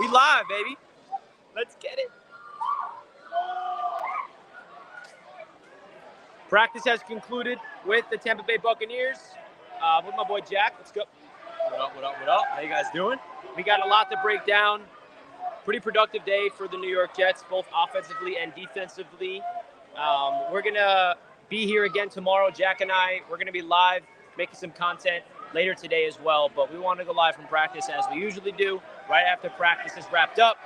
We live, baby. Let's get it. Practice has concluded with the Tampa Bay Buccaneers. With my boy Jack. Let's go. What up, what up, what up? How you guys doing? We got a lot to break down. Pretty productive day for the New York Jets, both offensively and defensively. We're going to be here again tomorrow. Jack and I, we're going to be live making some content later today as well. But we want to go live from practice as we usually do, right after practice is wrapped up.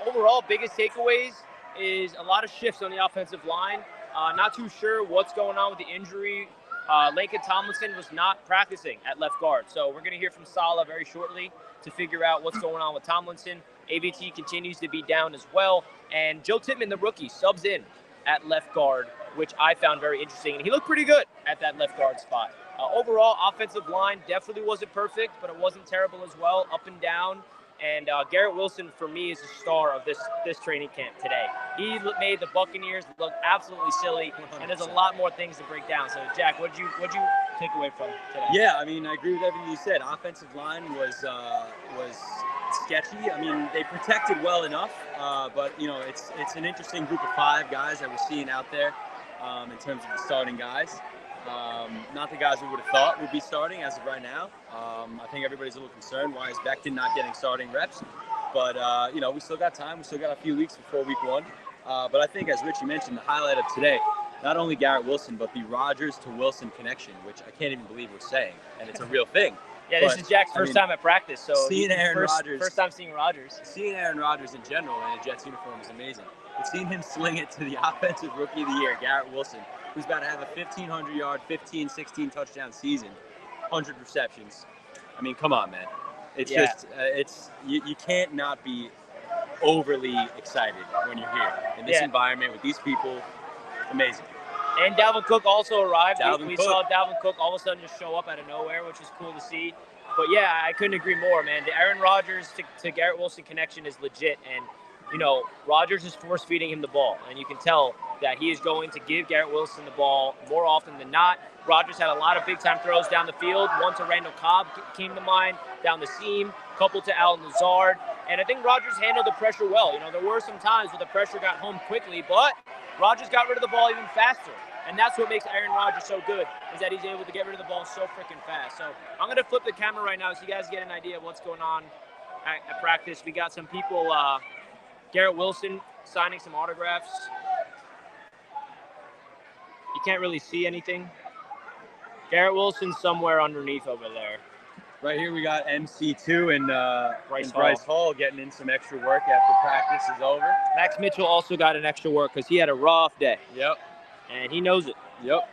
Overall, biggest takeaways is a lot of shifts on the offensive line. Not too sure what's going on with the injury. Laken Tomlinson was not practicing at left guard. So we're going to hear from Saleh very shortly to figure out what's going on with Tomlinson. AVT continues to be down as well. And Joe Tippmann, the rookie, subs in at left guard, which I found very interesting. And he looked pretty good at that left guard spot. Overall, offensive line definitely wasn't perfect, but it wasn't terrible as well, up and down. And Garrett Wilson, for me, is the star of this training camp today. He made the Buccaneers look absolutely silly, 100%. And there's a lot more things to break down. So, Jack, what'd you take away from today? Yeah, I mean, I agree with everything you said. Offensive line was sketchy. I mean, they protected well enough, but you know, it's an interesting group of 5 guys that we're seeing out there in terms of the starting guys. Not the guys we would have thought would be starting as of right now. I think everybody's a little concerned why is Becton not getting starting reps. But, you know, we still got time. We still got a few weeks before week 1. But I think, as Richie mentioned, the highlight of today, not only Garrett Wilson, but the Rodgers to Wilson connection, which I can't even believe we're saying. And it's a real thing. Yeah, this is Jack's first time at practice. So seeing Aaron Rodgers. First time seeing Rodgers. Seeing Aaron Rodgers in general in a Jets uniform is amazing. But seeing him sling it to the offensive rookie of the year, Garrett Wilson, who's about to have a 1,500-yard, 15, 16 touchdown season, 100 receptions. I mean, come on, man. It's just, you can't not be overly excited when you're here in this environment with these people. Amazing. And Dalvin Cook also arrived. We saw Dalvin Cook all of a sudden just show up out of nowhere, which is cool to see. But yeah, I couldn't agree more, man. The Aaron Rodgers to Garrett Wilson connection is legit. And, you know, Rodgers is force feeding him the ball. And you can tell that he is going to give Garrett Wilson the ball more often than not. Rodgers had a lot of big-time throws down the field. One to Randall Cobb came to mind, down the seam, couple to Allen Lazard. And I think Rodgers handled the pressure well. You know, there were some times where the pressure got home quickly, but Rodgers got rid of the ball even faster. And that's what makes Aaron Rodgers so good, is that he's able to get rid of the ball so freaking fast. So I'm going to flip the camera right now so you guys get an idea of what's going on at practice. We got some people, Garrett Wilson signing some autographs. You can't really see anything. Garrett Wilson's somewhere underneath over there. Right here we got MC2 and Bryce Hall getting in some extra work after practice is over. Max Mitchell also got an extra work because he had a rough day. Yep. And he knows it. Yep.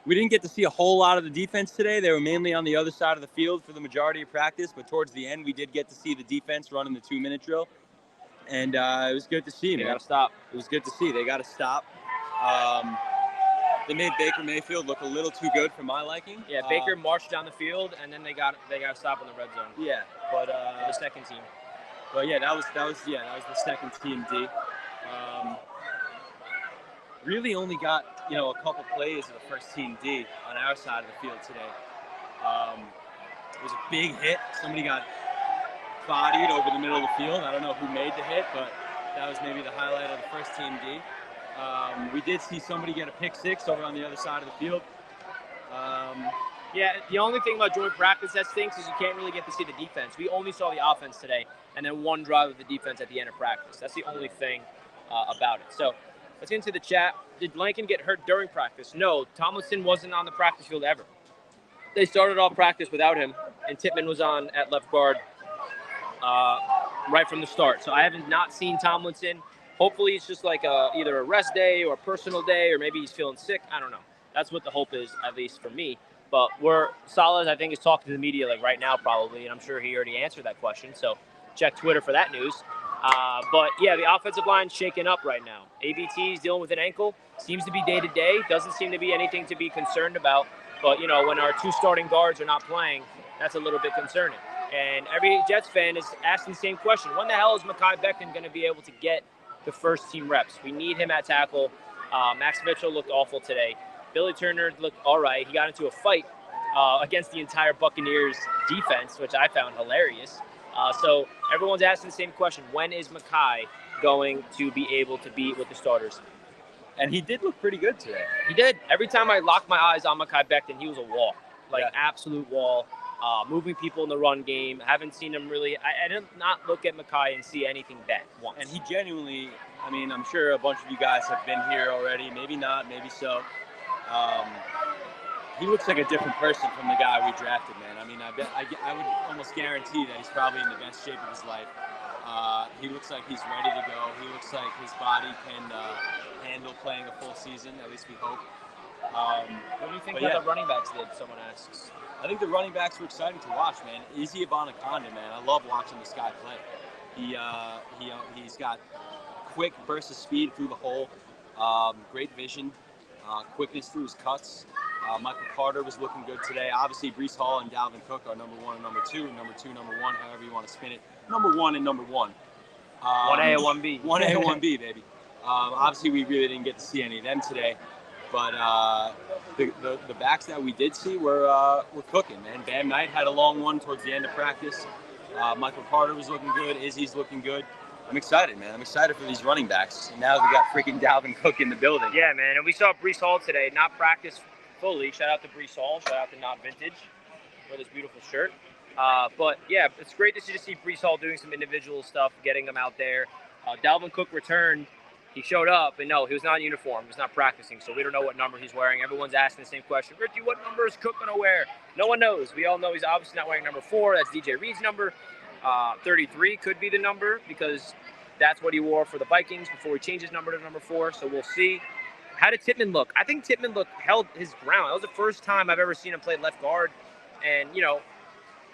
We didn't get to see a whole lot of the defense today. They were mainly on the other side of the field for the majority of practice, but towards the end we did get to see the defense running the 2-minute drill. And it was good to see, man. They got to stop. It was good to see. They got to stop. They made Baker Mayfield look a little too good for my liking. Yeah, Baker marched down the field, and then they got to stop in the red zone. Yeah, but the second team. But yeah, that was the second team D. Really only got a couple plays of the first team D on our side of the field today. It was a big hit. Somebody got bodied over the middle of the field. I don't know who made the hit, but that was maybe the highlight of the first team D. We did see somebody get a pick 6 over on the other side of the field. Yeah, the only thing about joint practice that stinks is you can't really get to see the defense. We only saw the offense today, and then one drive of the defense at the end of practice. That's the only thing about it. So let's get into the chat. Did Laken get hurt during practice? No, Tomlinson wasn't on the practice field ever. They started off practice without him, and Tippmann was on at left guard right from the start. So I haven't not seen Tomlinson. Hopefully it's just like either a rest day or a personal day, or maybe he's feeling sick. I don't know. That's what the hope is, at least for me. But Saleh, I think, is talking to the media like right now probably, and I'm sure he already answered that question. So check Twitter for that news. But yeah, the offensive line's shaking up right now. AVT is dealing with an ankle. Seems to be day-to-day. Doesn't seem to be anything to be concerned about. But, you know, when our 2 starting guards are not playing, that's a little bit concerning. And every Jets fan is asking the same question. When the hell is Mekhi Becton going to be able to get the first team reps? We need him at tackle. Max Mitchell looked awful today. Billy Turner looked all right. He got into a fight against the entire Buccaneers defense, which I found hilarious. So everyone's asking the same question: when is Mekhi going to be able to be with the starters? And he did look pretty good today. He did. Every time I locked my eyes on Mekhi Becton, he was a wall, absolute wall. Moving people in the run game. Haven't seen him really. I did not look at Mekhi and see anything bad once. And he genuinely, I mean, I'm sure a bunch of you guys have been here already. Maybe not, maybe so. He looks like a different person from the guy we drafted, man. I mean, I would almost guarantee that he's probably in the best shape of his life. He looks like he's ready to go. He looks like his body can handle playing a full season. At least we hope. What do you think about the running backs did? Someone asks. I think the running backs were exciting to watch, man. Izzy Abanikanda, man. I love watching this guy play. He's got quick bursts of speed through the hole, great vision, quickness through his cuts. Michael Carter was looking good today. Obviously, Breece Hall and Dalvin Cook are number 1 and number 2, number 2, number 1, however you want to spin it. Number 1 and number 1. 1A and 1B. 1A and 1B, baby. Obviously, we really didn't get to see any of them today. But the backs that we did see were cooking, man. Bam Knight had a long one towards the end of practice. Michael Carter was looking good. Izzy's looking good. I'm excited, man. I'm excited for these running backs. And now we got freaking Dalvin Cook in the building. Yeah, man. And we saw Breece Hall today, not practice fully. Shout out to Breece Hall. Shout out to Not Vintage for this beautiful shirt. But, yeah, it's great to see Breece Hall doing some individual stuff, getting them out there. Dalvin Cook returned. He showed up, and no, he was not in uniform. He was not practicing, so we don't know what number he's wearing. Everyone's asking the same question. Richie, what number is Cook going to wear? No one knows. We all know he's obviously not wearing number 4. That's DJ Reed's number. 33 could be the number because that's what he wore for the Vikings before he changed his number to number 4, so we'll see. How did Tippmann look? I think Tippmann held his ground. That was the first time I've ever seen him play left guard. And, you know,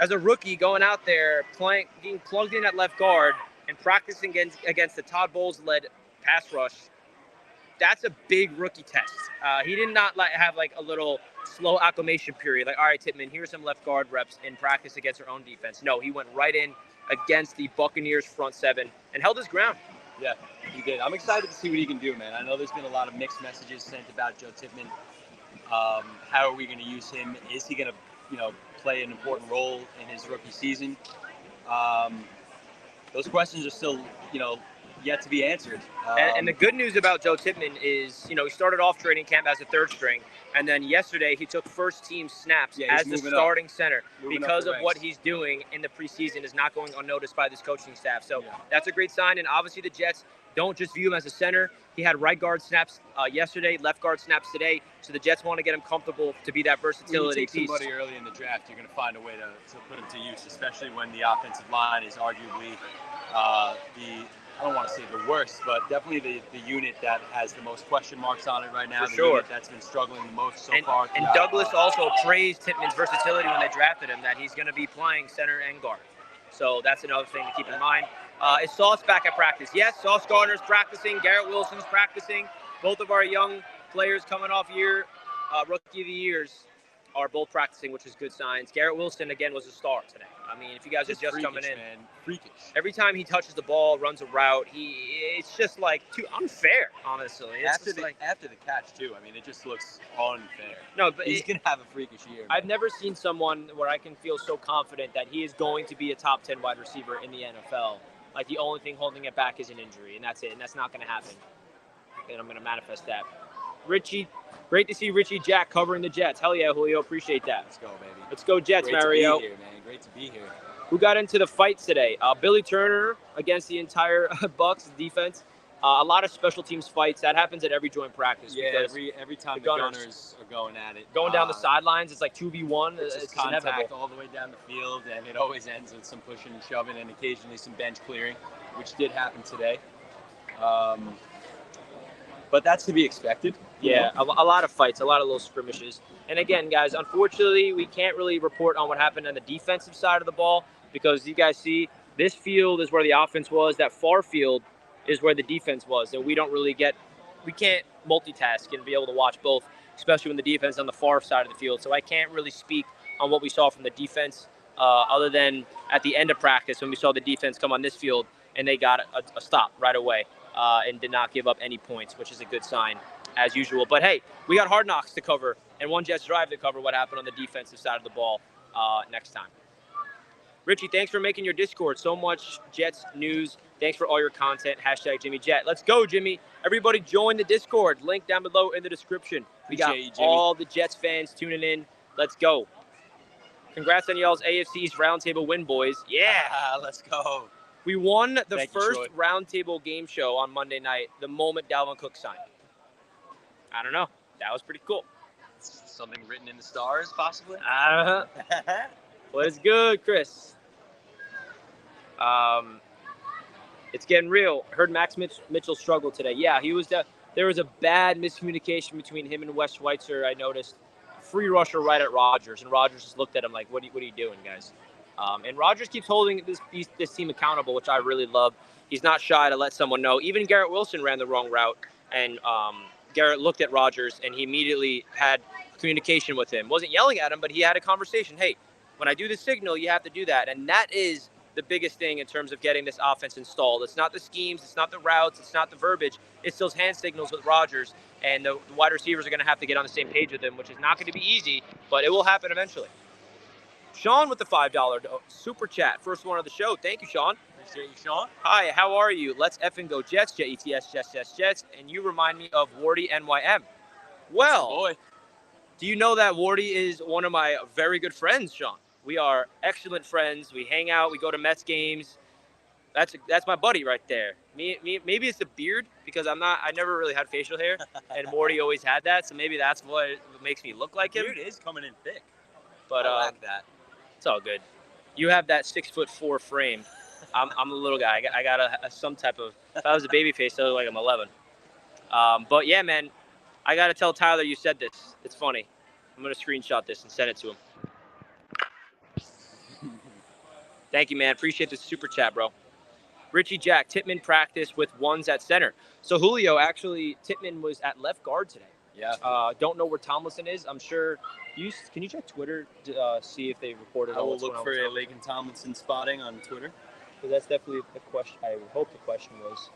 as a rookie going out there, getting plugged in at left guard and practicing against the Todd Bowles-led pass rush, that's a big rookie test. He did not have a little slow acclimation period. All right, Tippmann, here's some left guard reps in practice against our own defense. No, he went right in against the Buccaneers front 7 and held his ground. Yeah, he did. I'm excited to see what he can do, man. I know there's been a lot of mixed messages sent about Joe Tippmann. How are we going to use him? Is he going to, play an important role in his rookie season? Those questions are still, yet to be answered. And the good news about Joe Tippmann is, he started off training camp as a 3rd string, and then yesterday he took first team snaps as the starting center because of what he's doing in the preseason is not going unnoticed by this coaching staff. So that's a great sign, and obviously the Jets don't just view him as a center. He had right guard snaps yesterday, left guard snaps today, so the Jets want to get him comfortable to be that versatility piece. When you take somebody early in the draft, you're going to find a way to put him to use, especially when the offensive line is arguably I don't want to say the worst, but definitely the unit that has the most question marks on it right now. For sure. Unit that's been struggling the most so far. And Douglas also praised Tippmann's versatility when they drafted him, that he's going to be playing center and guard. So that's another thing to keep in mind. Is Sauce back at practice? Yes, Sauce Gardner's practicing. Garrett Wilson's practicing. Both of our young players coming off rookie of the years are both practicing, which is good signs. Garrett Wilson, again, was a star today. I mean, if you guys are just coming in. Man. Freakish. Every time he touches the ball, runs a route, it's just too unfair, honestly. After the catch, too. I mean, it just looks unfair. No, but he's going to have a freakish year. Man. I've never seen someone where I can feel so confident that he is going to be a top 10 wide receiver in the NFL. The only thing holding it back is an injury, and that's it. And that's not going to happen. And I'm going to manifest that. Richie, great to see Richie Jack covering the Jets. Hell yeah, Julio. Appreciate that. Let's go, baby. Let's go, Jets, Great Mario. To be here, man. Great to be here. Who got into the fights today? Billy Turner against the entire Bucs defense. A lot of special teams fights. That happens at every joint practice. Yeah, every time the Gunners are going at it. Going down the sidelines, it's like 2v1. It's contact all the way down the field, and it always ends with some pushing and shoving and occasionally some bench clearing, which did happen today. But that's to be expected. Yeah, a lot of fights, a lot of little skirmishes. And again, guys, unfortunately, we can't really report on what happened on the defensive side of the ball because you guys see this field is where the offense was. That far field is where the defense was. And we can't multitask and be able to watch both, especially when the defense is on the far side of the field. So I can't really speak on what we saw from the defense other than at the end of practice when we saw the defense come on this field and they got a stop right away. And did not give up any points, which is a good sign, as usual. But, hey, we got Hard Knocks to cover and One Jets Drive to cover what happened on the defensive side of the ball next time. Richie, thanks for making your Discord so much Jets news. Thanks for all your content. Hashtag Jimmy Jet. Let's go, Jimmy. Everybody join the Discord. Link down below in the description. We got all the Jets fans tuning in. Let's go. Congrats on y'all's AFC East Roundtable win, boys. Yeah. Let's go. We won the Thank you, first Troy. Roundtable game show on Monday night the moment Dalvin Cook signed. I don't know. That was pretty cool. Something written in the stars, possibly? What is good, Chris? It's getting real. I heard Max Mitchell struggle today. Yeah, there was a bad miscommunication between him and Wes Schweitzer, I noticed. Free rusher right at Rodgers, and Rodgers just looked at him like, what are you doing, guys? And Rodgers keeps holding this team accountable, which I really love. He's not shy to let someone know. Even Garrett Wilson ran the wrong route, and Garrett looked at Rodgers, and he immediately had communication with him. Wasn't yelling at him, but he had a conversation. Hey, when I do the signal, you have to do that. And that is the biggest thing in terms of getting this offense installed. It's not the schemes, it's not the routes, it's not the verbiage. It's those hand signals with Rodgers, and the wide receivers are going to have to get on the same page with him, which is not going to be easy, but it will happen eventually. Sean with the $5 super chat, first one of the show. Thank you, Sean. Appreciate you, Sean. Hi, how are you? Let's effing go Jets, Jets, Jets. And you remind me of Wardy NYM. Well, boy. Do you know that Wardy is one of my very good friends, Sean? We are excellent friends. We hang out. We go to Mets games. That's my buddy right there. Maybe it's the beard because I never really had facial hair, and Morty always had that. So maybe that's what makes me look like him. Beard is coming in thick. But I like that. It's all good. You have that 6'4" frame. I'm a little guy. I got some type of. If I was a baby face, I look like I'm 11. But yeah, man, I gotta tell Tyler you said this. It's funny. I'm gonna screenshot this and send it to him. Thank you, man. Appreciate the super chat, bro. Richie Jack, Tittman practiced with ones at center. So Julio, actually, Tittman was at left guard today. Yeah. Don't know where Tomlinson is. I'm sure. Can you check Twitter to see if they reported? I will look for a Lakin Tomlinson spotting on Twitter. Because that's definitely the question. I would hope the question was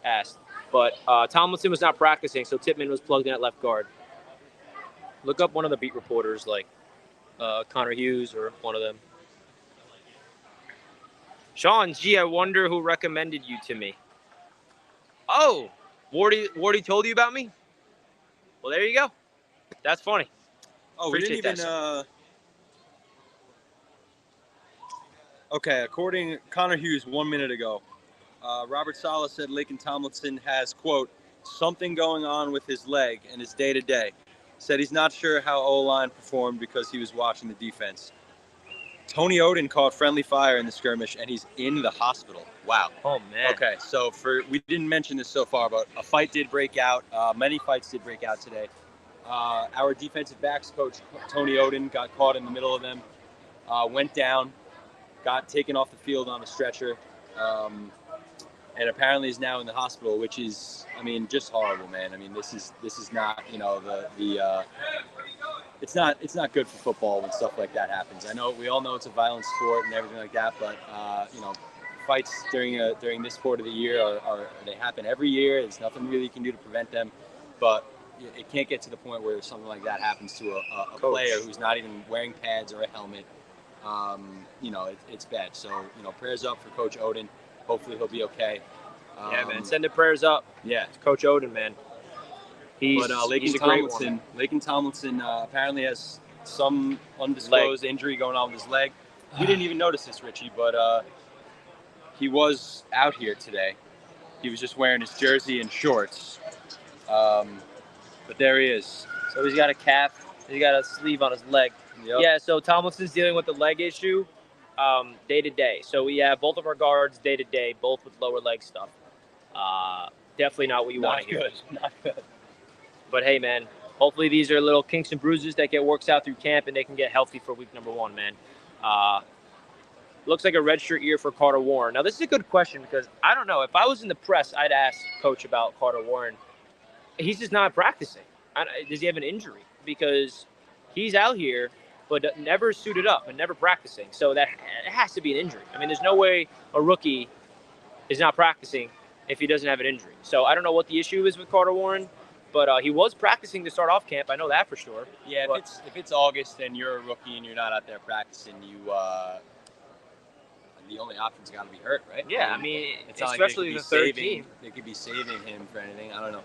asked. But Tomlinson was not practicing, so Tittman was plugged in at left guard. Look up one of the beat reporters, like Connor Hughes or one of them. Sean, gee, I wonder who recommended you to me. Oh, Wardy told you about me? Well, there you go. That's funny. Oh, we didn't even. Okay, according Connor Hughes 1 minute ago, Robert Saleh said Lakin Tomlinson has, quote, something going on with his leg and his day-to-day. Said he's not sure how O-line performed because he was watching the defense. Tony Oden caught friendly fire in the skirmish, and he's in the hospital. Wow. Oh, man. Okay, so we didn't mention this so far, but a fight did break out. Many fights did break out today. Our defensive backs coach, Tony Oden, got caught in the middle of them, went down, got taken off the field on a stretcher, and apparently is now in the hospital, which is, I mean, just horrible, man. I mean, this is not, you know, it's not good for football when stuff like that happens. I know we all know it's a violent sport and everything like that, but you know, fights during this sport of the year they happen every year. There's nothing really you can do to prevent them, but it can't get to the point where something like that happens to a player who's not even wearing pads or a helmet. You know, it's bad. So, you know, prayers up for Coach Oden. Hopefully he'll be okay. Yeah, man. Send the prayers up. Yeah. To Coach Oden, man. He's a great one. Lakin Tomlinson apparently has some undisclosed injury going on with his leg. We didn't even notice this, Richie, but he was out here today. He was just wearing his jersey and shorts. But there he is. So he's got a calf. He's got a sleeve on his leg. Yep. Yeah, so Tomlinson's dealing with the leg issue day to day. So we have both of our guards day to day, both with lower leg stuff. Definitely not what you want to hear. Not good. But hey, man, hopefully these are little kinks and bruises that get worked out through camp and they can get healthy for week number 1, man. Looks like a redshirt year for Carter Warren. Now, this is a good question because I don't know. If I was in the press, I'd ask Coach about Carter Warren. He's just not practicing. Does he have an injury? Because he's out here, but never suited up and never practicing. So it has to be an injury. I mean, there's no way a rookie is not practicing if he doesn't have an injury. So I don't know what the issue is with Carter Warren, but he was practicing to start off camp. I know that for sure. Yeah, if it's August and you're a rookie and you're not out there practicing, the only option's got to be hurt, right? Yeah, I mean, it's not especially like the third team. They could be saving him for anything. I don't know.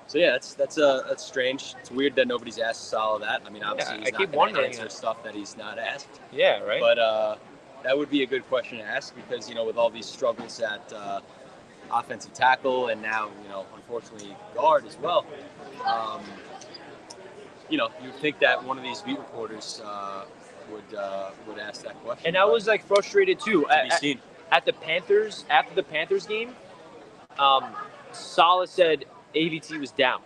So yeah, that's strange. It's weird that nobody's asked Salah that. I mean, obviously Yeah, he's I keep not going to wondering answer that. stuff that he's not asked. Yeah, right. But that would be a good question to ask because with all these struggles at offensive tackle and now unfortunately guard as well. You'd think that one of these beat reporters would ask that question. And I was like frustrated too. To be seen. At the Panthers, after the Panthers game, Salah said AVT was down,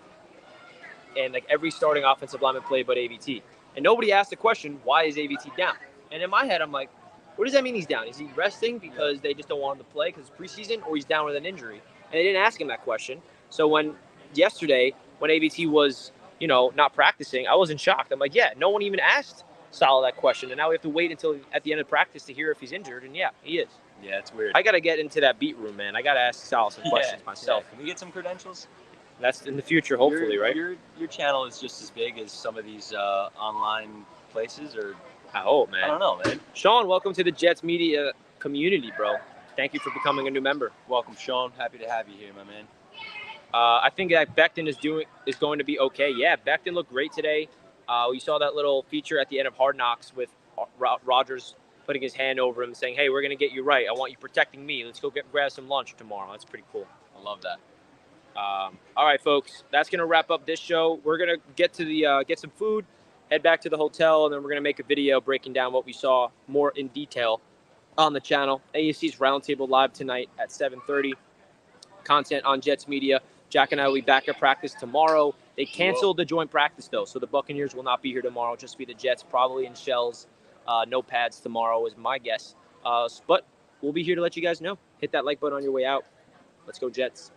and like every starting offensive lineman played but AVT, and nobody asked the question, why is AVT down? And in my head, I'm like, what does that mean he's down? Is he resting because they just don't want him to play because it's preseason, or he's down with an injury? And they didn't ask him that question. So when AVT was not practicing, I wasn't shocked. I'm like, yeah, no one even asked Salah that question, and now we have to wait until at the end of practice to hear if he's injured, and yeah, he is. Yeah, it's weird. I got to get into that beat room, man. I got to ask Salah some questions myself. Yeah. Can we get some credentials? That's in the future, hopefully, right? Your channel is just as big as some of these online places, or I hope, man. I don't know, man. Sean, welcome to the Jets media community, bro. Thank you for becoming a new member. Welcome, Sean. Happy to have you here, my man. I think that Becton is going to be okay. Yeah, Becton looked great today. We saw that little feature at the end of Hard Knocks with Rodgers putting his hand over him, saying, "Hey, we're gonna get you right. I want you protecting me. Let's go grab some lunch tomorrow." That's pretty cool. I love that. All right, folks, that's gonna wrap up this show. We're gonna get to get some food, head back to the hotel, and then we're gonna make a video breaking down what we saw more in detail on the channel. AFC's Roundtable live tonight at 7:30. Content on Jets Media. Jack and I will be back at practice tomorrow. They canceled the joint practice, though, so the Buccaneers will not be here tomorrow. Just be the Jets, probably in shells. No pads tomorrow is my guess. But we'll be here to let you guys know. Hit that like button on your way out. Let's go, Jets.